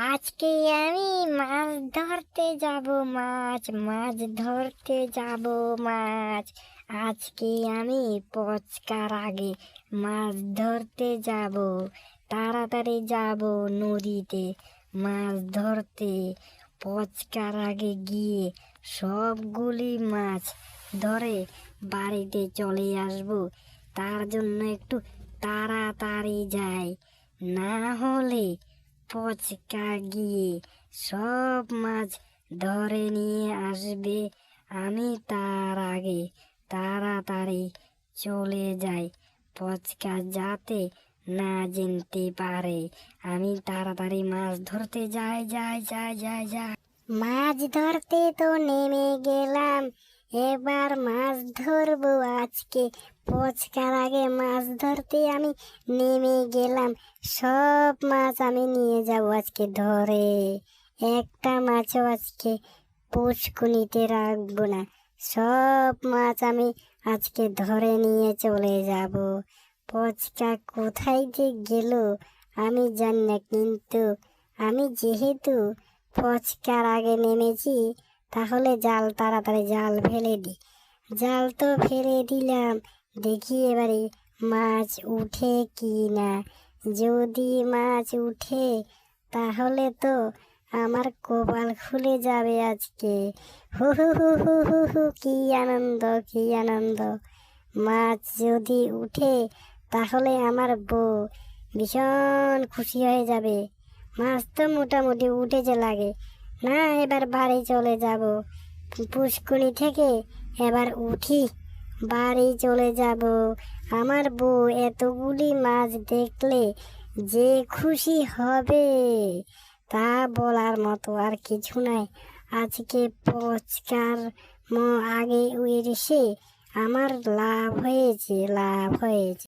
আজকে আমি মাছ ধরতে যাব মাছ মাছ ধরতে যাব মাছ। আজকে আমি পচকার আগে মাছ ধরতে যাব। তাড়াতাড়ি যাব নদীতে মাছ ধরতে। পচকার আগে গিয়ে সবগুলি মাছ ধরে বাড়িতে চলে আসব। তার জন্য একটু তাড়াতাড়ি যাই, না হলে পচকা গিয়ে সব মাছ ধরে নিয়ে আসবে। আমি তার আগে তাড়াতাড়ি চলে যাই, পচকা যাতে না জানতে পারে। আমি তাড়াতাড়ি মাছ ধরতে যাই যাই যাই যাই যাই। মাছ ধরতে তো নেমে গেলাম, এবার মাছ ধরবো আজকে। পচকার আগে মাছ ধরতে আমি নেমে গেলাম। সব মাছ আমি নিয়ে যাব আজকে ধরে। একটা মাছও আজকে পুষ্কুনিতে রাখবো না। সব মাছ আমি আজকে ধরে নিয়ে চলে যাব। পচকা কোথায় যে গেল আমি জানি না, কিন্তু আমি যেহেতু পচকার আগে নেমেছি, তাহলে তাড়াতাড়ি জাল ফেলে দিই। জাল তো ফেলে দিলাম, দেখি এবারে মাছ উঠে কি না। যদি মাছ উঠে তাহলে তো আমার কপাল খুলে যাবে আজকে। হু হু হু হু হু হু, কি আনন্দ কি আনন্দ। মাছ যদি উঠে তাহলে আমার বউ ভীষণ খুশি হয়ে যাবে। মাছ তো মোটামুটি উঠেছে লাগে না, এবার বাড়ি চলে যাব। পুষ্কুনি থেকে এবার উঠি, বাড়ি চলে যাব। আমার বউ এতগুলি মাছ দেখলে যে খুশি হবে তা বলার মতো আর কিছু নাই। আজকে পচকার আগে এসে আমার লাভ হয়েছে, লাভ হয়েছে।